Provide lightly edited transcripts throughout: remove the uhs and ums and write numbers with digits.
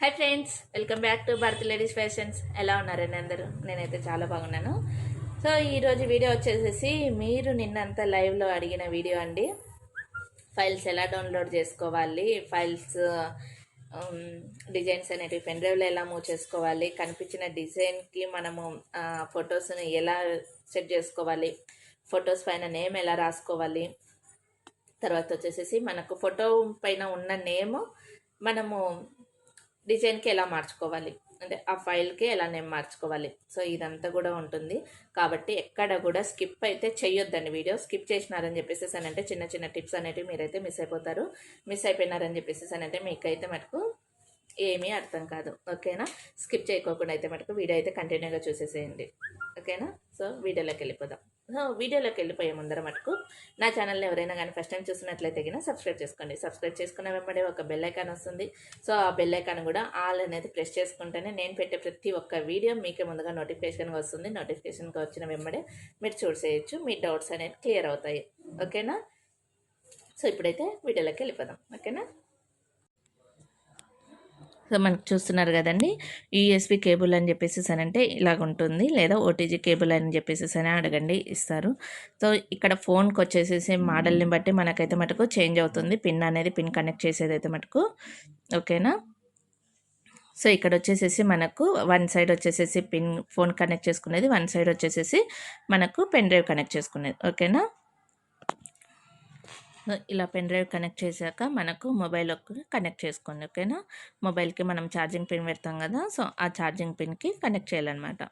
Hi friends, welcome back to Bharathi ladies fashions. ఎలా ఉన్నారండి అందరూ? నేనైతే చాలా బాగున్నాను. సో ఈరోజు వీడియో వచ్చేసేసి మీరు నిన్నంతా లైవ్లో అడిగిన వీడియో అండి. ఫైల్స్ ఎలా డౌన్లోడ్ చేసుకోవాలి, ఫైల్స్ డిజైన్స్ అనేటివి పెన్ డ్రైవ్లో ఎలా మూవ్ చేసుకోవాలి, కనిపించిన డిజైన్కి మనము ఫొటోస్ని ఎలా సెట్ చేసుకోవాలి, ఫొటోస్ పైన నేమ్ ఎలా రాసుకోవాలి, తర్వాత వచ్చేసేసి మనకు ఫోటో పైన ఉన్న నేమ్ మనము డిజైన్కి ఎలా మార్చుకోవాలి, అంటే ఆ ఫైల్కి ఎలా నేమ్ మార్చుకోవాలి. సో ఇదంతా కూడా ఉంటుంది కాబట్టి ఎక్కడ కూడా స్కిప్ అయితే చెయ్యొద్దండి. వీడియో స్కిప్ చేసినారని చెప్పేసి అంటే చిన్న చిన్న టిప్స్ అనేవి మీరైతే మిస్ అయిపోతారు. మిస్ అయిపోయినారని చెప్పేసి అంటే మీకైతే మటుకు ఏమీ అర్థం కాదు. ఓకేనా? స్కిప్ చేయకోకుండా అయితే మటుకు వీడియో అయితే కంటిన్యూగా చూసేసేయండి. ఓకేనా? సో వీడియోలోకి వెళ్ళిపోదాం. సో వీడియోలోకి వెళ్ళిపోయే ముందర మటుకు నా ఛానల్ని ఎవరైనా కానీ ఫస్ట్ టైం చూసినట్లయితే కానీ సబ్స్క్రైబ్ చేసుకోండి. సబ్స్క్రైబ్ చేసుకున్న వెంబడే ఒక బెల్ ఐకాన్ వస్తుంది. సో ఆ బెల్ ఐకాన్ కూడా ఆల్ అనేది ప్రెస్ చేసుకుంటేనే నేను పెట్టే ప్రతి ఒక్క వీడియో మీకే ముందుగా నోటిఫికేషన్గా వస్తుంది. నోటిఫికేషన్గా వచ్చిన వెంబడే మీరు చూసేయచ్చు. మీ డౌట్స్ అనేవి క్లియర్ అవుతాయి. ఓకేనా? సో ఇప్పుడైతే వీడియోలోకి వెళ్ళిపోదాం. ఓకేనా? సో మనకు చూస్తున్నారు కదండి, యూఎస్బి కేబుల్ అని చెప్పేసి అంటే ఇలాగ ఉంటుంది, లేదా ఓటీజీ కేబుల్ అని చెప్పేసి అని అడగండి, ఇస్తారు. సో ఇక్కడ ఫోన్కి వచ్చేసేసి మోడల్ని బట్టి మనకైతే మటుకు చేంజ్ అవుతుంది. పిన్ అనేది పిన్ కనెక్ట్ చేసేది అయితే మటుకు. ఓకేనా? సో ఇక్కడ వచ్చేసేసి మనకు వన్ సైడ్ వచ్చేసేసి పిన్ ఫోన్ కనెక్ట్ చేసుకునేది, వన్ సైడ్ వచ్చేసేసి మనకు పెన్ డ్రైవ్ కనెక్ట్ చేసుకునేది. ఓకేనా? ఇలా పెన్ డ్రైవ్ కనెక్ట్ చేశాక మనకు మొబైల్కి కనెక్ట్ చేసుకోండి. ఓకేనా? మొబైల్కి మనం ఛార్జింగ్ పిన్ పెడతాం కదా, సో ఆ ఛార్జింగ్ పిన్కి కనెక్ట్ చేయాలన్నమాట.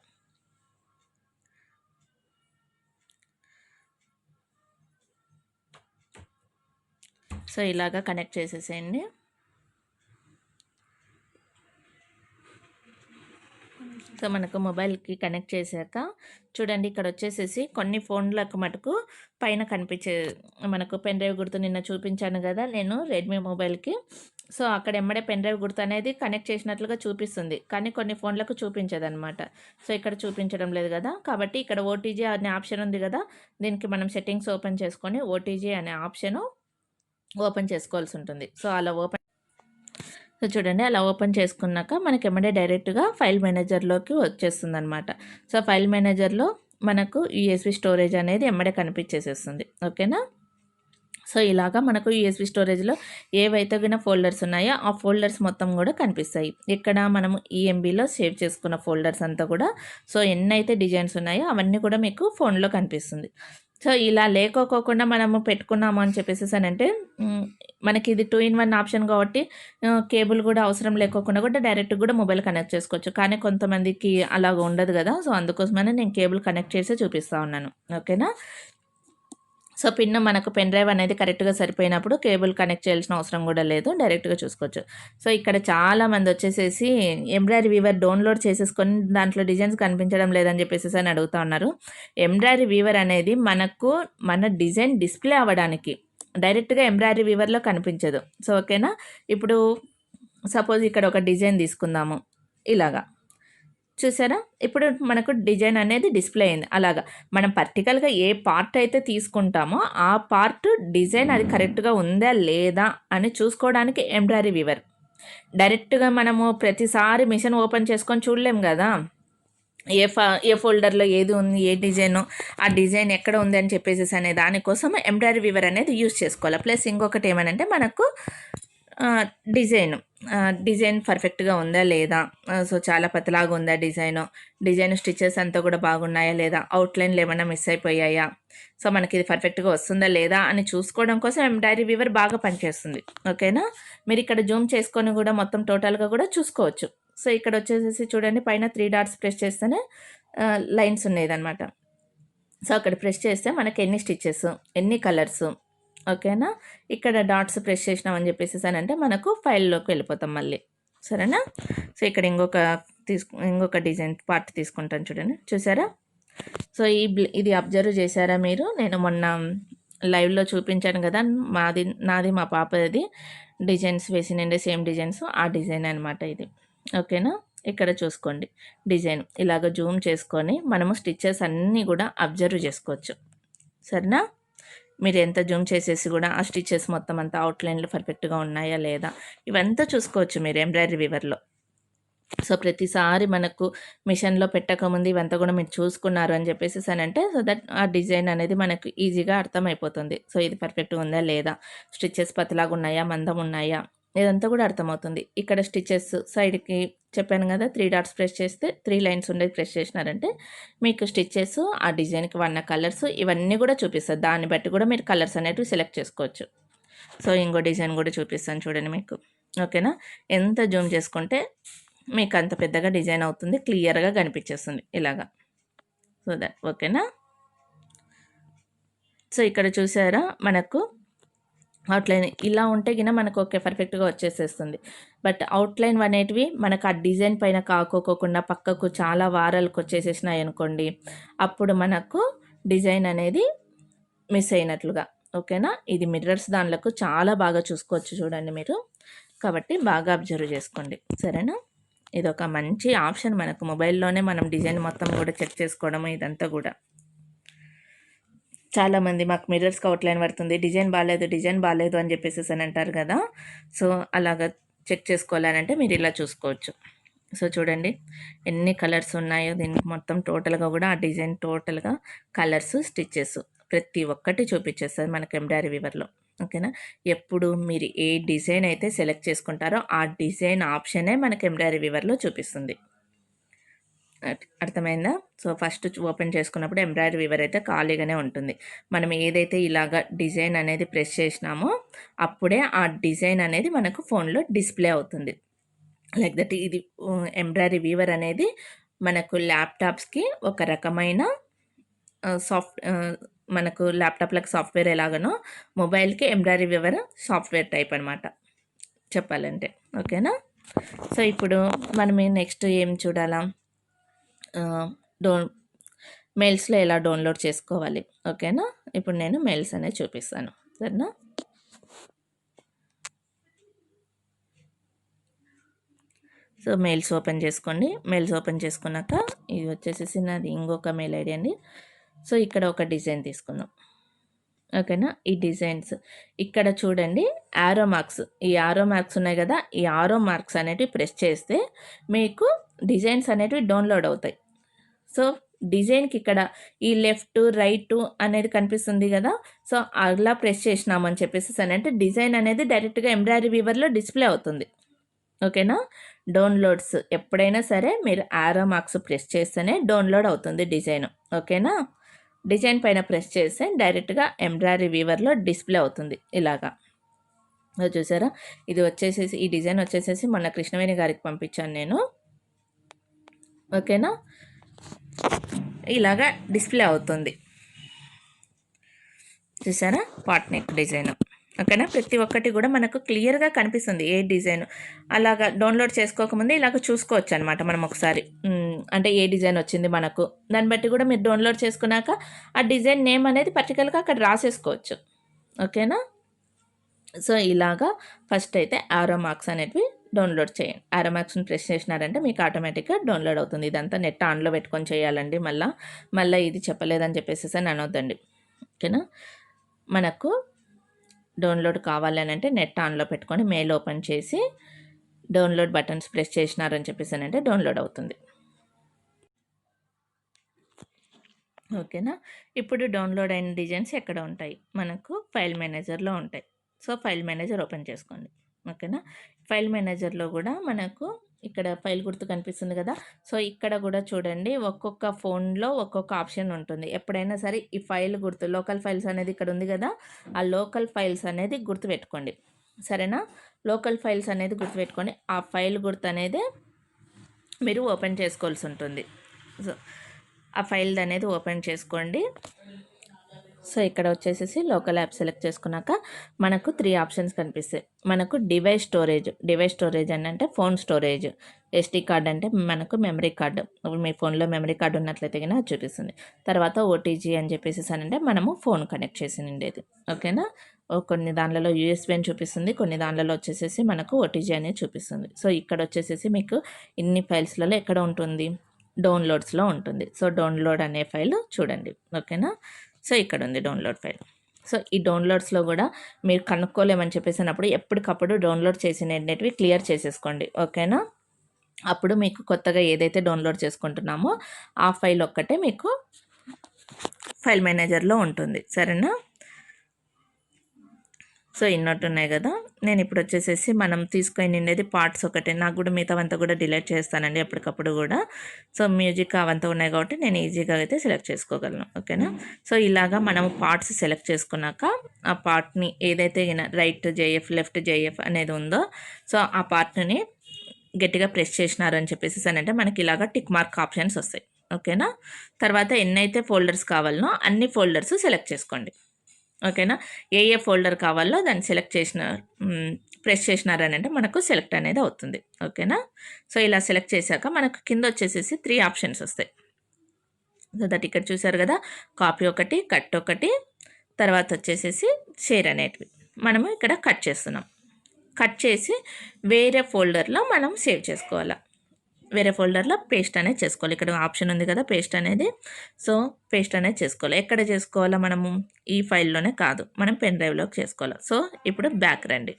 సో ఇలాగా కనెక్ట్ చేసేసేయండి. సో మనకు మొబైల్కి కనెక్ట్ చేశాక చూడండి, ఇక్కడ వచ్చేసేసి కొన్ని ఫోన్లకు మటుకు పైన కనిపించే మనకు పెన్ డ్రైవ్ గుర్తు నిన్న చూపించాను కదా నేను రెడ్మీ మొబైల్కి. సో అక్కడ ఎమ్మడే పెన్ డ్రైవ్ గుర్తు అనేది కనెక్ట్ చేసినట్లుగా చూపిస్తుంది, కానీ కొన్ని ఫోన్లకు చూపించదు అనమాట. సో ఇక్కడ చూపించడం లేదు కదా, కాబట్టి ఇక్కడ ఓటీజీ అనే ఆప్షన్ ఉంది కదా, దీనికి మనం సెట్టింగ్స్ ఓపెన్ చేసుకొని ఓటీజీ అనే ఆప్షను ఓపెన్ చేసుకోవాల్సి ఉంటుంది. సో అలా ఓపెన్ సో చూడండి, అలా ఓపెన్ చేసుకున్నాక మనకి ఎమ్మడే డైరెక్ట్గా ఫైల్ మేనేజర్లోకి వచ్చేస్తుంది అనమాట. సో ఫైల్ మేనేజర్లో మనకు యూఎస్బి స్టోరేజ్ అనేది ఎమ్మడే కనిపించేసేస్తుంది. ఓకేనా? సో ఇలాగా మనకు యూఎస్బి స్టోరేజ్లో ఏవైతే గిన ఫోల్డర్స్ ఉన్నాయో ఆ ఫోల్డర్స్ మొత్తం కూడా కనిపిస్తాయి. ఇక్కడ మనము ఈఎంబీలో సేవ్ చేసుకున్న ఫోల్డర్స్ అంతా కూడా, సో ఎన్నైతే డిజైన్స్ ఉన్నాయో అవన్నీ కూడా మీకు ఫోన్లో కనిపిస్తుంది. సో ఇలా లేకోకుండా మనము పెట్టుకున్నాము అని చెప్పేసి అంటే మనకి ఇది 2-in-1 ఆప్షన్ కాబట్టి కేబుల్ కూడా అవసరం లేకోకుండా కూడా డైరెక్ట్ కూడా మొబైల్ కనెక్ట్ చేసుకోవచ్చు. కానీ కొంతమందికి అలాగ ఉండదు కదా, సో అందుకోసమనే నేను కేబుల్ కనెక్ట్ చేసి చూపిస్తూ ఉన్నాను. ఓకేనా? సో పిన్ మనకు పెన్ డ్రైవ్ అనేది కరెక్ట్గా సరిపోయినప్పుడు కేబుల్ కనెక్ట్ చేయాల్సిన అవసరం కూడా లేదు, డైరెక్ట్గా చూసుకోవచ్చు. సో ఇక్కడ చాలామంది వచ్చేసేసి ఎంబ్రాయిడరీ వీవర్ డౌన్లోడ్ చేసేసుకొని దాంట్లో డిజైన్స్ కనిపించడం లేదని చెప్పేసి అని అడుగుతూ ఉన్నారు. ఎంబ్రాయిడరీ వీవర్ అనేది మనకు మన డిజైన్ డిస్ప్లే అవ్వడానికి, డైరెక్ట్గా ఎంబ్రాయిడరీ వీవర్లో కనిపించదు. సో ఓకేనా? ఇప్పుడు సపోజ్ ఇక్కడ ఒక డిజైన్ తీసుకుందాము, ఇలాగా చూసారా? ఇప్పుడు మనకు డిజైన్ అనేది డిస్ప్లే అయింది. అలాగా మనం పర్టికల్గా ఏ పార్ట్ అయితే తీసుకుంటామో ఆ పార్ట్ డిజైన్ అది కరెక్ట్గా ఉందా లేదా అని చూసుకోవడానికి ఎంబ్రాయిడరీ వీవర్. డైరెక్ట్గా మనము ప్రతిసారి మిషన్ ఓపెన్ చేసుకొని చూడలేం కదా, ఏ ఫోల్డర్లో ఏది ఉంది, ఏ డిజైన్, ఆ డిజైన్ ఎక్కడ ఉంది అని చెప్పేసి అనే దానికోసం ఎంబ్రాయిడరీ వీవర్ అనేది యూజ్ చేసుకోవాలి. ప్లస్ ఇంకొకటి ఏమనంటే మనకు డిజైన్ పర్ఫెక్ట్గా ఉందా లేదా, సో చాలా పతలాగా ఉందా డిజైన్ స్టిచెస్ అంతా కూడా బాగున్నాయా లేదా, అవుట్లైన్లు ఏమైనా మిస్ అయిపోయాయా, సో మనకి ఇది పర్ఫెక్ట్గా వస్తుందా లేదా అని చూసుకోవడం కోసం ఎంబ్రాయిడరీ వీవర్ బాగా పనిచేస్తుంది. ఓకేనా? మీరు ఇక్కడ జూమ్ చేసుకొని కూడా మొత్తం టోటల్గా కూడా చూసుకోవచ్చు. సో ఇక్కడ వచ్చేసేసి చూడండి, పైన 3 డాట్స్ ప్రెస్ చేస్తేనే లైన్స్ ఉన్నాయన్నమాట. సో అక్కడ ప్రెస్ చేస్తే మనకి ఎన్ని స్టిచెస్, ఎన్ని కలర్స్. ఓకేనా? ఇక్కడ డాట్స్ ప్రెస్ చేసినామని చెప్పేసి అంటే మనకు ఫైల్లోకి వెళ్ళిపోతాం మళ్ళీ. సరేనా? సో ఇక్కడ ఇంకొక డిజైన్ పార్ట్ తీసుకుంటాను చూడండి, చూసారా? సో ఇది అబ్జర్వ్ చేశారా మీరు? నేను మొన్న లైవ్లో చూపించాను కదా, నాది మా పాపది డిజైన్స్ వేసినండి, సేమ్ డిజైన్స్, ఆ డిజైన్ అనమాట ఇది. ఓకేనా? ఇక్కడ చూసుకోండి డిజైన్, ఇలాగ జూమ్ చేసుకొని మనము స్టిచెస్ అన్నీ కూడా అబ్జర్వ్ చేసుకోవచ్చు. సరేనా? మీరు ఎంత జూమ్ చేసేసి కూడా ఆ స్టిచెస్ మొత్తం అంతా అవుట్లైన్లు పర్ఫెక్ట్గా ఉన్నాయా లేదా ఇవంతా చూసుకోవచ్చు మీరు ఎంబ్రాయిడరీ వీవర్లో. సో ప్రతిసారి మనకు మిషన్లో పెట్టకముందు ఇవంతా కూడా మీరు చూసుకున్నారు అని చెప్పేసి అంటే సో దట్ ఆ డిజైన్ అనేది మనకు ఈజీగా అర్థమైపోతుంది. సో ఇది పర్ఫెక్ట్గా ఉందా లేదా, స్టిచ్చెస్ పతలాగా ఉన్నాయా, మందం ఉన్నాయా, ఇదంతా కూడా అర్థమవుతుంది. ఇక్కడ స్టిచ్చెస్ సైడ్కి చెప్పాను కదా, 3 డాట్స్ ప్రెస్ చేస్తే 3 లైన్స్ ఉండేది ప్రెస్ చేసినారంటే మీకు స్టిచ్చెస్, ఆ డిజైన్కి వన్న కలర్స్ ఇవన్నీ కూడా చూపిస్తుంది. దాన్ని బట్టి కూడా మీరు కలర్స్ అనేటివి సెలెక్ట్ చేసుకోవచ్చు. సో ఇంకో డిజైన్ కూడా చూపిస్తాను చూడండి మీకు. ఓకేనా, ఎంత జూమ్ చేసుకుంటే మీకు అంత పెద్దగా డిజైన్ అవుతుంది, క్లియర్గా కనిపించేస్తుంది ఇలాగా. సో దట్ ఓకేనా. సో ఇక్కడ చూసారా మనకు అవుట్లైన్ ఇలా ఉంటే గిన మనకు ఓకే పర్ఫెక్ట్గా వచ్చేసేస్తుంది. బట్ అవుట్లైన్ అనేటివి మనకు ఆ డిజైన్ పైన కాకోకుండా పక్కకు చాలా వారాలకు వచ్చేసేసినాయి అనుకోండి, అప్పుడు మనకు డిజైన్ అనేది మిస్ అయినట్లుగా. ఓకేనా, ఇది మిర్రర్స్ దానిలకు చాలా బాగా చూసుకోవచ్చు చూడండి మీరు, కాబట్టి బాగా అబ్జర్వ్ చేసుకోండి సరేనా. ఇది ఒక మంచి ఆప్షన్ మనకు మొబైల్లోనే మనం డిజైన్ మొత్తం కూడా చెక్ చేసుకోవడం ఇదంతా కూడా. చాలామంది మాకు మిర్రర్స్కి అవుట్లైన్ పడుతుంది, డిజైన్ బాగాలేదు అని చెప్పేసి అని అంటారు కదా. సో అలాగా చెక్ చేసుకోవాలంటే మీరు ఇలా చూసుకోవచ్చు. సో చూడండి ఎన్ని కలర్స్ ఉన్నాయో దీనికి మొత్తం టోటల్గా కూడా ఆ డిజైన్ టోటల్గా కలర్స్, స్టిచ్చెస్ ప్రతి ఒక్కటి చూపించేస్తుంది మనకు ఎంబ్రాయిడరీ వీవర్లో. ఓకేనా, ఎప్పుడు మీరు ఏ డిజైన్ అయితే సెలెక్ట్ చేసుకుంటారో ఆ డిజైన్ ఆప్షనే మనకు ఎంబ్రాయిడరీ వీవర్లో చూపిస్తుంది. అర్థమైందా. సో ఫస్ట్ ఓపెన్ చేసుకున్నప్పుడు ఎంబ్రాయిడరీ వీవర్ అయితే ఖాళీగానే ఉంటుంది. మనం ఏదైతే ఇలాగ డిజైన్ అనేది ప్రెస్ చేసినామో అప్పుడే ఆ డిజైన్ అనేది మనకు ఫోన్లో డిస్ప్లే అవుతుంది. లైక్ దట్ ఇది ఎంబ్రాయిడరీ వీవర్ అనేది మనకు ల్యాప్టాప్స్కి ఒక రకమైన సాఫ్ట్ మనకు ల్యాప్టాప్లకు సాఫ్ట్వేర్ ఎలాగనో మొబైల్కి ఎంబ్రాయిడరీ వీవర్ సాఫ్ట్వేర్ టైప్ అనమాట చెప్పాలంటే. ఓకేనా, సో ఇప్పుడు మనం నెక్స్ట్ ఏం చూడాలా, మెయిల్స్లో ఎలా డౌన్లోడ్ చేసుకోవాలి. ఓకేనా, ఇప్పుడు నేను మెయిల్స్ అనేది చూపిస్తాను సరేనా. సో మెయిల్స్ ఓపెన్ చేసుకోండి. మెయిల్స్ ఓపెన్ చేసుకున్నాక ఇది వచ్చేసేసి నాది ఇంకొక మెయిల్ ఐడి అండి. సో ఇక్కడ ఒక డిజైన్ తీసుకుందాం. ఓకేనా, ఈ డిజైన్స్ ఇక్కడ చూడండి యారో మార్క్స్, ఈ యారో మార్క్స్ ఉన్నాయి కదా, ఈ యారో మార్క్స్ అనేటివి ప్రెస్ చేస్తే మీకు డిజైన్స్ అనేటివి డౌన్లోడ్ అవుతాయి. సో డిజైన్కి ఇక్కడ ఈ లెఫ్ట్ రైట్ అనేది కనిపిస్తుంది కదా, సో అలా ప్రెస్ చేసినామని చెప్పేసి అంటే డిజైన్ అనేది డైరెక్ట్గా ఎంబ్రాయిడరీ వీవర్లో డిస్ప్లే అవుతుంది. ఓకేనా, డౌన్లోడ్స్ ఎప్పుడైనా సరే మీరు యారో మార్క్స్ ప్రెస్ చేస్తేనే డౌన్లోడ్ అవుతుంది డిజైన్. ఓకేనా, డిజైన్ పైన ప్రెస్ చేస్తే డైరెక్ట్గా ఎంబ్రాయిడరీ వీవర్లో డిస్ప్లే అవుతుంది ఇలాగా. చూసారా, ఇది వచ్చేసేసి ఈ డిజైన్ వచ్చేసేసి మొన్న కృష్ణవేణి గారికి పంపించాను నేను. ఓకేనా, ఇలాగా డిస్ప్లే అవుతుంది చూసారా, పాట్ నెక్ డిజైన్. ఓకేనా, ప్రతి ఒక్కటి కూడా మనకు క్లియర్గా కనిపిస్తుంది ఏ డిజైన్. అలాగా డౌన్లోడ్ చేసుకోకముందే ఇలాగ చూసుకోవచ్చు అనమాట మనం ఒకసారి, అంటే ఏ డిజైన్ వచ్చింది మనకు, దాన్ని బట్టి కూడా మీరు డౌన్లోడ్ చేసుకున్నాక ఆ డిజైన్ నేమ్ అనేది పర్టికులర్గా అక్కడ రాసేసుకోవచ్చు. ఓకేనా, సో ఇలాగా ఫస్ట్ అయితే యారో మార్క్స్ అనేటివి డౌన్లోడ్ చేయండి. యారో మార్క్స్ని ప్రెస్ చేసినారంటే మీకు ఆటోమేటిక్గా డౌన్లోడ్ అవుతుంది. ఇదంతా నెట్ ఆన్లో పెట్టుకొని చేయాలండి. మళ్ళీ ఇది చెప్పలేదని చెప్పేసి అని అనొద్దండి. ఓకేనా, మనకు డౌన్లోడ్ కావాలని అంటే నెట్ ఆన్లో పెట్టుకొని మెయిల్ ఓపెన్ చేసి డౌన్లోడ్ బటన్స్ ప్రెస్ చేసినారని చెప్పేసి అంటే డౌన్లోడ్ అవుతుంది. ఓకేనా, ఇప్పుడు డౌన్లోడ్ అయిన డిజైన్స్ ఎక్కడ ఉంటాయి, మనకు ఫైల్ మేనేజర్లో ఉంటాయి. సో ఫైల్ మేనేజర్ ఓపెన్ చేసుకోండి. ఓకేనా, ఫైల్ మేనేజర్లో కూడా మనకు ఇక్కడ ఫైల్ గుర్తు కనిపిస్తుంది కదా, సో ఇక్కడ కూడా చూడండి ఒక్కొక్క ఫోన్లో ఒక్కొక్క ఆప్షన్ ఉంటుంది. ఎప్పుడైనా సరే ఈ ఫైల్ గుర్తు లోకల్ ఫైల్స్ అనేది ఇక్కడ ఉంది కదా, ఆ లోకల్ ఫైల్స్ అనేది గుర్తుపెట్టుకోండి సరేనా. లోకల్ ఫైల్స్ అనేది గుర్తుపెట్టుకోండి, ఆ ఫైల్ గుర్తు అనేది మీరు ఓపెన్ చేసుకోవాల్సి ఉంటుంది. సో ఆ ఫైల్ అనేది ఓపెన్ చేసుకోండి. సో ఇక్కడ వచ్చేసేసి లోకల్ యాప్ సెలెక్ట్ చేసుకున్నాక మనకు 3 ఆప్షన్స్ కనిపిస్తాయి. మనకు డివైస్ స్టోరేజ్ అని అంటే ఫోన్ స్టోరేజ్, ఎస్డి కార్డ్ అంటే మనకు మెమరీ కార్డు, మీ ఫోన్లో మెమరీ కార్డు ఉన్నట్లయితే కన్నా అది చూపిస్తుంది. తర్వాత ఓటీజీ అని చెప్పేసి అంటే మనము ఫోన్ కనెక్ట్ చేసి ఉండేది. ఓకేనా, కొన్ని దానిలలో యూఎస్బీ అని చూపిస్తుంది, కొన్ని దానిలలో వచ్చేసేసి మనకు ఓటీజీ అనేది చూపిస్తుంది. సో ఇక్కడ వచ్చేసేసి మీకు ఇన్ని ఫైల్స్లలో ఎక్కడ ఉంటుంది, డౌన్లోడ్స్లో ఉంటుంది. సో డౌన్లోడ్ అనే ఫైల్ చూడండి. ఓకేనా, సో ఇక్కడ ఉంది డౌన్లోడ్ ఫైల్. సో ఈ డౌన్లోడ్స్లో కూడా మీరు కనుక్కోలేమని చెప్పేసినప్పుడు ఎప్పటికప్పుడు డౌన్లోడ్ చేసినవి క్లియర్ చేసేసుకోండి. ఓకేనా, అప్పుడు మీకు కొత్తగా ఏదైతే డౌన్లోడ్ చేసుకుంటున్నామో ఆ ఫైల్ ఒక్కటే మీకు ఫైల్ మేనేజర్లో ఉంటుంది. సరేనా? సో ఇన్నట్టు ఉన్నాయి కదా. నేను ఇప్పుడు వచ్చేసేసి మనం తీసుకొని నిండేది పార్ట్స్ ఒకటే, నాకు కూడా మిగతావంతా కూడా డిలీట్ చేస్తానండి ఎప్పటికప్పుడు కూడా. సో మ్యూజిక్ అవంతా ఉన్నాయి కాబట్టి నేను ఈజీగా అయితే సెలెక్ట్ చేసుకోగలను. ఓకేనా? సో ఇలాగా మనం పార్ట్స్ సెలెక్ట్ చేసుకున్నాక ఆ పార్ట్ని ఏదైతే రైట్ జేఎఫ్ లెఫ్ట్ జేఎఫ్ అనేది ఉందో సో ఆ పార్ట్ని గట్టిగా ప్రెస్ చేసినారు అని చెప్పేసి అంటే మనకి ఇలాగా టిక్ మార్క్ ఆప్షన్స్ వస్తాయి. ఓకేనా? తర్వాత ఎన్నైతే ఫోల్డర్స్ కావాలనో అన్ని ఫోల్డర్స్ సెలెక్ట్ చేసుకోండి. ఓకేనా? ఏ ఏ ఫోల్డర్ కావాలో దాన్ని సెలెక్ట్ చేసిన ప్రెస్ చేసినారని అంటే మనకు సెలెక్ట్ అనేది అవుతుంది. ఓకేనా? సో ఇలా సెలెక్ట్ చేశాక మనకు కింద వచ్చేసేసి 3 ఆప్షన్స్ వస్తాయి. సో దట్ ఇక్కడ చూసారు కదా, కాపీ ఒకటి, కట్ ఒకటి, తర్వాత వచ్చేసేసి షేర్ అనేటివి మనము ఇక్కడ కట్ చేస్తున్నాం. కట్ చేసి వేరే ఫోల్డర్లో మనం సేవ్ చేసుకోవాలి. వేరే ఫోల్డర్లో పేస్ట్ అనేది చేసుకోవాలి. ఇక్కడ ఆప్షన్ ఉంది కదా పేస్ట్ అనేది. సో పేస్ట్ అనేది చేసుకోవాలి. ఎక్కడ చేసుకోవాలా మనము? ఈ ఫైల్లోనే కాదు, మనం పెన్ డ్రైవ్లోకి చేసుకోవాలి. సో ఇప్పుడు బ్యాక్ రండి.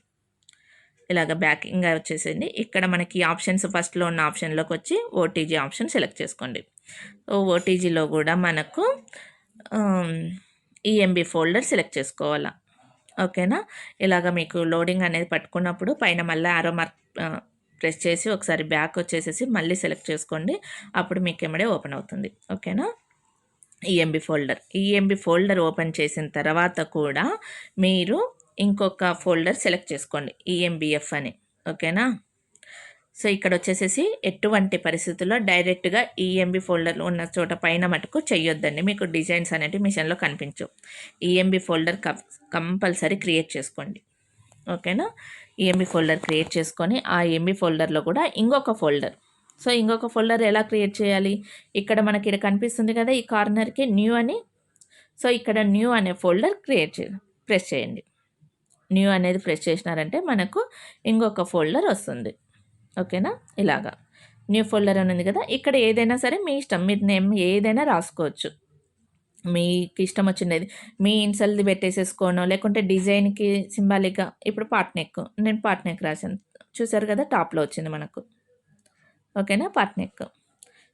ఇలాగ బ్యాక్ ఇంకా వచ్చేసింది. ఇక్కడ మనకి ఆప్షన్స్ ఫస్ట్లో ఉన్న ఆప్షన్లోకి వచ్చి ఓటీజీ ఆప్షన్ సెలెక్ట్ చేసుకోండి. సో ఓటీజీలో కూడా మనకు ఈఎంబి ఫోల్డర్ సెలెక్ట్ చేసుకోవాలా. ఓకేనా? ఇలాగ మీకు లోడింగ్ అనేది పట్టుకున్నప్పుడు పైన మళ్ళీ ఆరో మార్క్ ప్రెస్ చేసి ఒకసారి బ్యాక్ వచ్చేసేసి మళ్ళీ సెలెక్ట్ చేసుకోండి. అప్పుడు మీకు ఎమ్మడే ఓపెన్ అవుతుంది. ఓకేనా? ఈఎంబి ఫోల్డర్ ఓపెన్ చేసిన తర్వాత కూడా మీరు ఇంకొక ఫోల్డర్ సెలెక్ట్ చేసుకోండి, ఈఎంబిఎఫ్ అని. ఓకేనా? సో ఇక్కడ వచ్చేసేసి ఎటువంటి పరిస్థితుల్లో డైరెక్ట్గా ఈఎంబి ఫోల్డర్లో ఉన్న చోట పైన మటుకు చెయ్యొద్దండి, మీకు డిజైన్స్ అనేవి మిషన్లో కనిపించవు. ఈఎంబి ఫోల్డర్ కంపల్సరీ క్రియేట్ చేసుకోండి. ఓకేనా? ఈఎంబి ఫోల్డర్ క్రియేట్ చేసుకొని ఆ ఈఎంబి ఫోల్డర్లో కూడా ఇంకొక ఫోల్డర్. సో ఇంకొక ఫోల్డర్ ఎలా క్రియేట్ చేయాలి? ఇక్కడ మనకి ఇక్కడ కనిపిస్తుంది కదా ఈ కార్నర్కి న్యూ అని. సో ఇక్కడ న్యూ అనే ఫోల్డర్ ప్రెస్ చేయండి. న్యూ అనేది ప్రెస్ చేసినారంటే మనకు ఇంకొక ఫోల్డర్ వస్తుంది. ఓకేనా? ఇలాగా న్యూ ఫోల్డర్ అని ఉంది కదా, ఇక్కడ ఏదైనా సరే మీ ఇష్టం, మీరు నేమ్ ఏదైనా రాసుకోవచ్చు. మీకు ఇష్టం వచ్చినది మీ ఇన్సల్ది పెట్టేసేసుకోనో, లేకుంటే డిజైన్కి సింబాలిక్గా ఇప్పుడు పార్ట్ నెక్, నేను పార్ట్ నెక్ రాశాను. చూసారు కదా టాప్లో వచ్చింది మనకు. ఓకేనా? Part neck.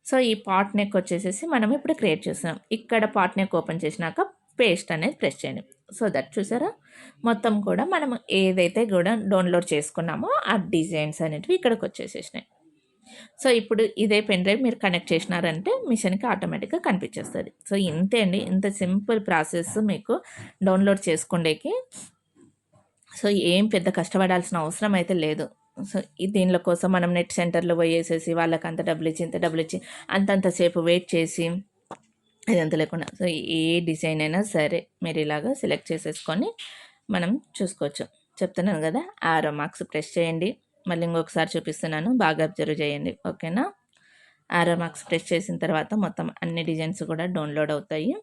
సో ఈ పార్ట్ నెక్ వచ్చేసేసి మనం ఇప్పుడు క్రియేట్ చేస్తున్నాం. ఇక్కడ పార్ట్ నెక్ ఓపెన్ చేసినాక పేస్ట్ అనేది ప్రెస్ చేయండి. సో దట్ చూసారా మొత్తం కూడా మనం ఏదైతే కూడా డౌన్లోడ్ చేసుకున్నామో ఆ డిజైన్స్ అనేటివి ఇక్కడికి వచ్చేసేసినాయి. సో ఇప్పుడు ఇదే పెన్ డ్రైవ్ మీరు కనెక్ట్ చేసినారంటే మిషన్కి ఆటోమేటిక్గా కనిపించేస్తుంది. సో ఇంతే అండి, ఇంత సింపుల్ ప్రాసెస్ మీకు డౌన్లోడ్ చేసుకుండేకి. సో ఏం పెద్ద కష్టపడాల్సిన అవసరం అయితే లేదు. సో దీనిలో కోసం మనం నెట్ సెంటర్లో పోయేసేసి వాళ్ళకి అంత డబ్బులు ఇచ్చి ఇంత డబ్బులు ఇచ్చి అంతంతసేపు వెయిట్ చేసి ఇదంతా లేకుండా సో ఏ డిజైన్ అయినా సరే మీరు ఇలాగా సెలెక్ట్ చేసేసుకొని మనం చూసుకోవచ్చు. చెప్తున్నాను కదా, ఆరో మార్క్స్ ప్రెస్ చేయండి. మళ్ళీ ఇంకొకసారి చూపిస్తున్నాను, బాగా అబ్జర్వ్ చేయండి. ఓకేనా? ఆరో మార్క్స్ ప్రెస్ చేసిన తర్వాత మొత్తం అన్ని డిజైన్స్ కూడా డౌన్లోడ్ అవుతాయి.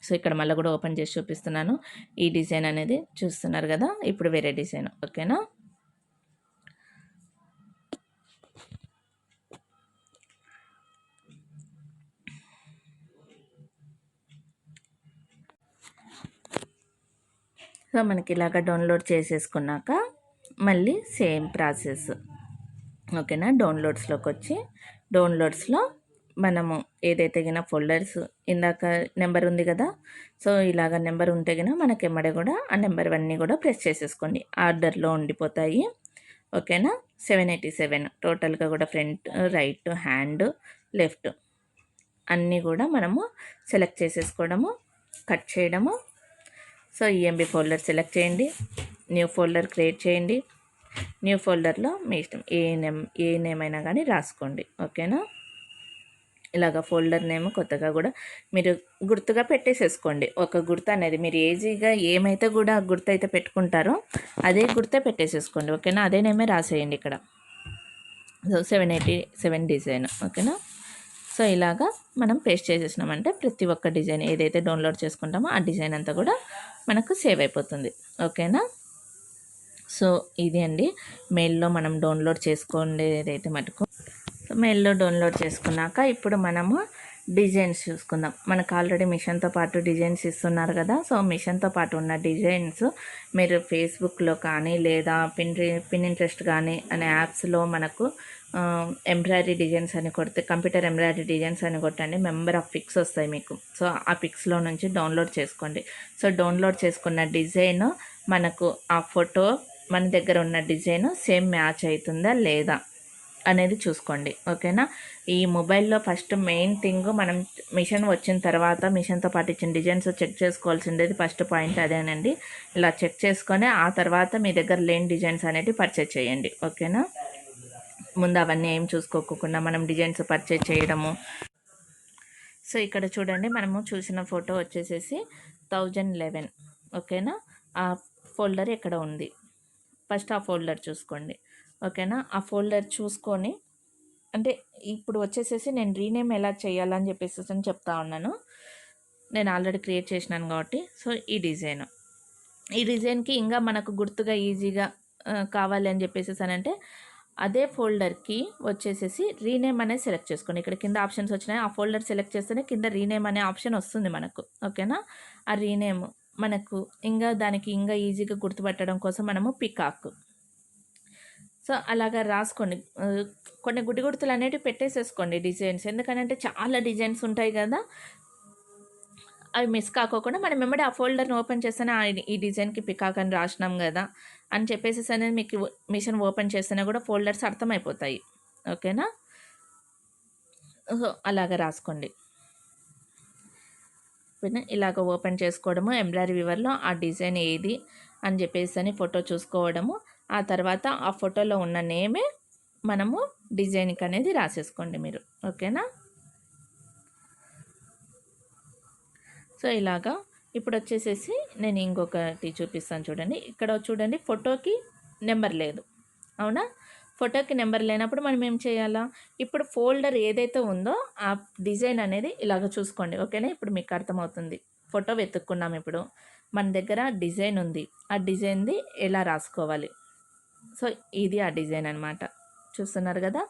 సో ఇక్కడ మళ్ళీ కూడా ఓపెన్ చేసి చూపిస్తున్నాను. ఈ డిజైన్ అనేది చూస్తున్నారు కదా, ఇప్పుడు వేరే డిజైన్. ఓకేనా? సో మనకి ఇలాగ డౌన్లోడ్ చేసేసుకున్నాక మళ్ళీ సేమ్ ప్రాసెస్. ఓకేనా? డౌన్లోడ్స్లోకి వచ్చి డౌన్లోడ్స్లో మనము ఏదైతే గిన ఫోల్డర్స్ ఇందాక నెంబర్ ఉంది కదా, సో ఇలాగ నెంబర్ ఉంటే గిన మనకి ఎమ్మడే కూడా ఆ నెంబర్ అన్నీ కూడా ప్రెస్ చేసేసుకోండి, ఆర్డర్లో ఉండిపోతాయి. ఓకేనా? 787 టోటల్గా కూడా ఫ్రంట్, రైట్, హ్యాండ్, లెఫ్ట్ అన్నీ కూడా మనము సెలెక్ట్ చేసేసుకోవడము, కట్ చేయడము. సో ఈఎంబి ఫోల్డర్ సెలెక్ట్ చేయండి, న్యూ ఫోల్డర్ క్రియేట్ చేయండి. న్యూ ఫోల్డర్లో మీ ఇష్టం ఏ నేమ్ అయినా కానీ రాసుకోండి. ఓకేనా? ఇలాగ ఫోల్డర్ నేమ్ కొత్తగా కూడా మీరు గుర్తుగా పెట్టేసేసుకోండి. ఒక గుర్తు అనేది మీరు ఈజీగా ఏమైతే కూడా గుర్తు అయితే పెట్టుకుంటారో అదే గుర్తే పెట్టేసేసుకోండి. ఓకేనా? అదే నేమే రాసేయండి ఇక్కడ. So 787 design. ఓకేనా? సో ఇలాగా మనం పేస్ట్ చేసేసినామంటే ప్రతి ఒక్క డిజైన్ ఏదైతే డౌన్లోడ్ చేసుకుంటామో ఆ డిజైన్ అంతా కూడా మనకు సేవ్ అయిపోతుంది. ఓకేనా? సో ఇది అండి మెయిల్లో మనం డౌన్లోడ్ చేసుకోండి ఏదైతే మటుకు. సో మెయిల్లో డౌన్లోడ్ చేసుకున్నాక ఇప్పుడు మనము డిజైన్స్ చూసుకుందాం. మనకు ఆల్రెడీ మిషన్తో పాటు డిజైన్స్ ఇస్తున్నారు కదా. సో మిషన్తో పాటు ఉన్న డిజైన్స్ మీరు ఫేస్బుక్లో కానీ లేదా పిన్నింట్రెస్ట్ కానీ అనే యాప్స్లో మనకు ఎంబ్రాయిడరీ డిజైన్స్ అని కొడితే, కంప్యూటర్ ఎంబ్రాయిడరీ డిజైన్స్ అని కొట్టండి, మెంబర్ ఆఫ్ పిక్స్ వస్తాయి మీకు. సో ఆ పిక్స్లో నుంచి డౌన్లోడ్ చేసుకోండి. సో డౌన్లోడ్ చేసుకున్న డిజైన్ మనకు ఆ ఫోటో మన దగ్గర ఉన్న డిజైన్ సేమ్ మ్యాచ్ అవుతుందా లేదా అనేది చూసుకోండి. ఓకేనా. ఈ మొబైల్లో ఫస్ట్ మెయిన్ థింగ్, మనం మిషన్ వచ్చిన తర్వాత మిషన్తో పాటు ఇచ్చిన డిజైన్స్ చెక్ చేసుకోవాల్సిండేది ఫస్ట్ పాయింట్ అదేనండి. ఇలా చెక్ చేసుకొని ఆ తర్వాత మీ దగ్గర లేని డిజైన్స్ అనేవి పర్చేజ్ చేయండి. ఓకేనా. ముందు అవన్నీ ఏం చూసుకోకుండా మనం డిజైన్స్ పర్చేజ్ చేయడము. సో ఇక్కడ చూడండి, మనము చూసిన ఫోటో వచ్చేసేసి 1011. ఓకేనా. ఆ ఫోల్డర్ ఎక్కడ ఉంది, ఫస్ట్ ఆ ఫోల్డర్ చూసుకోండి. ఓకేనా. ఆ ఫోల్డర్ చూసుకొని, అంటే ఇప్పుడు వచ్చేసేసి నేను రీనేమ్ ఎలా చేయాలని చెప్పేసి అని చెప్తా ఉన్నాను. నేను ఆల్రెడీ క్రియేట్ చేసినాను కాబట్టి. సో ఈ డిజైన్కి ఇంకా మనకు గుర్తుగా ఈజీగా కావాలి అని చెప్పేసి అంటే అదే ఫోల్డర్కి వచ్చేసేసి రీనేమ్ అనేది సెలెక్ట్ చేసుకోండి. ఇక్కడ కింద ఆప్షన్స్ వచ్చినాయి, ఆ ఫోల్డర్ సెలెక్ట్ చేస్తేనే కింద రీనేమ్ అనే ఆప్షన్ వస్తుంది మనకు. ఓకేనా. ఆ రీనేమ్ మనకు ఇంకా దానికి ఇంకా ఈజీగా గుర్తుపట్టడం కోసం మనము పికాక్, సో అలాగా రాసుకోండి. కొన్ని గుడ్డి గుర్తులు అనేటివి పెట్టేసేసుకోండి డిజైన్స్, ఎందుకంటే చాలా డిజైన్స్ ఉంటాయి కదా, అవి మిస్ కాకోకుండా మనం వెంబడి ఆ ఫోల్డర్ని ఓపెన్ చేస్తేనే ఈ డిజైన్కి పికాక్ అని రాసినాం కదా అని చెప్పేసి అనేది మీకు మిషన్ ఓపెన్ చేస్తేనే కూడా ఫోల్డర్స్ అర్థమైపోతాయి. ఓకేనా. సో అలాగ రాసుకోండి. ఇలాగ ఓపెన్ చేసుకోవడము, ఎంబ్రాయిడరీ వివర్లో ఆ డిజైన్ ఏది అని చెప్పేసి అని ఫోటో చూసుకోవడము, ఆ తర్వాత ఆ ఫోటోలో ఉన్న నేమే మనము డిజైన్కి అనేది రాసేసుకోండి మీరు. ఓకేనా. సో ఇలాగా ఇప్పుడు వచ్చేసేసి నేను ఇంకొకటి చూపిస్తాను చూడండి. ఇక్కడ చూడండి, ఫోటోకి నెంబర్ లేదు, అవునా. ఫోటోకి నెంబర్ లేనప్పుడు మనం ఏం చేయాలా, ఇప్పుడు ఫోల్డర్ ఏదైతే ఉందో ఆ డిజైన్ అనేది ఇలాగ చూసుకోండి. ఓకేనా. ఇప్పుడు మీకు అర్థమవుతుంది. ఫోటో వెతుక్కున్నాం, ఇప్పుడు మన దగ్గర డిజైన్ ఉంది, ఆ డిజైన్ది ఎలా రాసుకోవాలి. సో ఇది ఆ డిజైన్ అనమాట. చూస్తున్నారు కదా.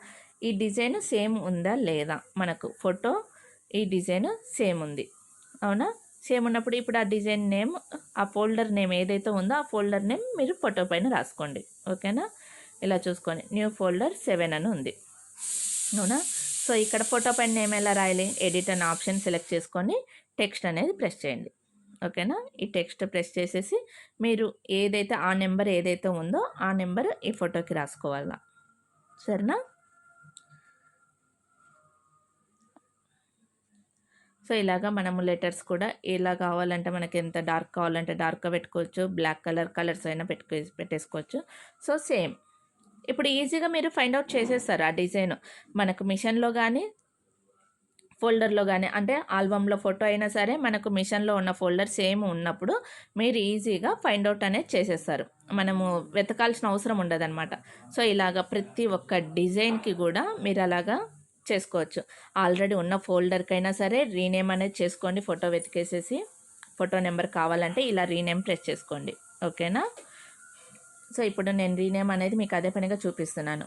ఈ డిజైన్ సేమ్ ఉందా లేదా, మనకు ఫోటో ఈ డిజైన్ సేమ్ ఉంది, అవునా. సేమ్ ఉన్నప్పుడు ఇప్పుడు ఆ డిజైన్ నేమ్, ఆ ఫోల్డర్ నేమ్ ఏదైతే ఉందో ఆ ఫోల్డర్ నేమ్ మీరు ఫోటో పైన రాసుకోండి. ఓకేనా. ఇలా చూసుకొని న్యూ ఫోల్డర్ 7 అని ఉంది, అవునా. సో ఇక్కడ ఫోటో పైన నేమ్ ఎలా రాయాలి, ఎడిట్ అనే ఆప్షన్ సెలెక్ట్ చేసుకొని టెక్స్ట్ అనేది ప్రెస్ చేయండి. ఓకేనా. ఈ టెక్స్ట్ ప్రెస్ చేసేసి మీరు ఏదైతే ఆ నెంబర్ ఏదైతే ఉందో ఆ నెంబర్ ఈ ఫోటోకి రాసుకోవాలా, సరేనా. సో ఇలాగా మనము లెటర్స్ కూడా ఎలా కావాలంటే మనకి ఎంత డార్క్ కావాలంటే డార్క్గా పెట్టుకోవచ్చు, బ్లాక్ కలర్స్ అయినా పెట్టేసుకోవచ్చు. సో సేమ్ ఇప్పుడు ఈజీగా మీరు ఫైండ్ అవుట్ చేసేస్తారు ఆ డిజైన్ మనకు మిషన్లో కానీ ఫోల్డర్లో కానీ, అంటే ఆల్బంలో ఫోటో అయినా సరే మనకు మిషన్లో ఉన్న ఫోల్డర్ సేమ్ ఉన్నప్పుడు మీరు ఈజీగా ఫైండ్ అవుట్ అనేది చేసేస్తారు, మనము వెతకాల్సిన అవసరం ఉండదన్నమాట. సో ఇలాగ ప్రతి ఒక్క డిజైన్కి కూడా మీరు అలాగా చేసుకోవచ్చు. ఆల్రెడీ ఉన్న ఫోల్డర్కైనా సరే రీనేమ్ అనేది చేసుకోండి. ఫోటో వెతికేసేసి ఫోటో నెంబర్ కావాలంటే ఇలా రీనేమ్ ప్రెస్ చేసుకోండి. ఓకేనా. సో ఇప్పుడు నేను రీనేమ్ అనేది మీకు అదే పనిగా చూపిస్తున్నాను.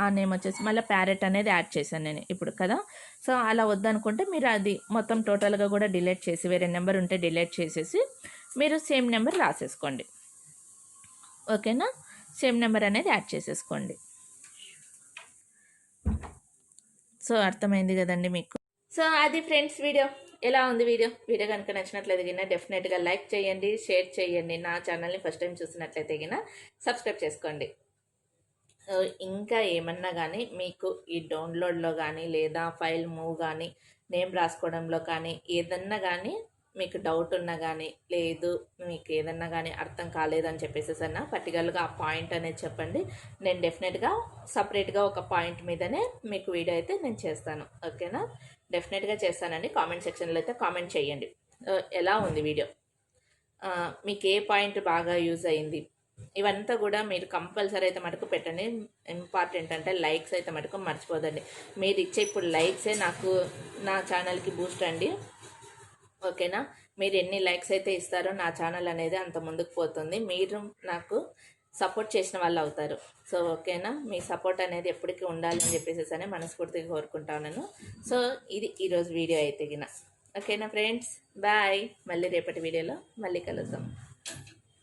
ఆ నేమ్ వచ్చేసి మళ్ళీ ప్యారెట్ అనేది యాడ్ చేశాను నేను ఇప్పుడు కదా. సో అలా వద్దనుకుంటే మీరు అది మొత్తం టోటల్గా కూడా డిలీట్ చేసి వేరే నెంబర్ ఉంటే డిలీట్ చేసేసి మీరు సేమ్ నెంబర్ రాసేసుకోండి. ఓకేనా. సేమ్ నెంబర్ అనేది యాడ్ చేసేసుకోండి. సో అర్థమైంది కదండి మీకు. సో అది ఫ్రెండ్స్ వీడియో. ఎలా ఉంది వీడియో కనుక నచ్చినట్లయితే గిన డెఫినెట్గా లైక్ చేయండి, షేర్ చేయండి. నా ఛానల్ని ఫస్ట్ టైం చూసినట్లయితే గిన సబ్స్క్రైబ్ చేసుకోండి. ఇంకా ఏమన్నా కానీ మీకు ఈ డౌన్లోడ్లో కానీ లేదా ఫైల్ మూవ్ కానీ నేమ్ రాసుకోవడంలో కానీ ఏదన్నా కానీ మీకు డౌట్ ఉన్నా కానీ లేదు మీకు ఏదన్నా కానీ అర్థం కాలేదని చెప్పేసి అన్న పర్టికులర్గా ఆ పాయింట్ అనేది చెప్పండి. నేను డెఫినెట్గా సపరేట్గా ఒక పాయింట్ మీదనే మీకు వీడియో అయితే నేను చేస్తాను. ఓకేనా. డెఫినెట్గా చేస్తానండి. కామెంట్ సెక్షన్లో అయితే కామెంట్ చేయండి ఎలా ఉంది వీడియో, మీకు ఏ పాయింట్ బాగా యూజ్ అయింది. ఇవంతా కూడా మీరు కంపల్సరీ అయితే మటుకు పెట్టండి. ఇంపార్టెంట్ అంటే లైక్స్ అయితే మటుకు మర్చిపోదండి. మీరు ఇచ్చే ఇప్పుడు లైక్సే నాకు నా ఛానల్కి బూస్ట్ అండి. ఓకేనా. మీరు ఎన్ని లైక్స్ అయితే ఇస్తారో నా ఛానల్ అనేది అంత ముందుకు పోతుంది. మీరు నాకు సపోర్ట్ చేసిన వాళ్ళు అవుతారు. సో ఓకేనా, మీ సపోర్ట్ అనేది ఎప్పటికీ ఉండాలి అని చెప్పేసి అని మనస్ఫూర్తిగా కోరుకుంటాను. సో ఇది ఈరోజు వీడియో అయితే గిన. ఓకేనా ఫ్రెండ్స్, బాయ్. మళ్ళీ రేపటి వీడియోలో మళ్ళీ కలుద్దాం.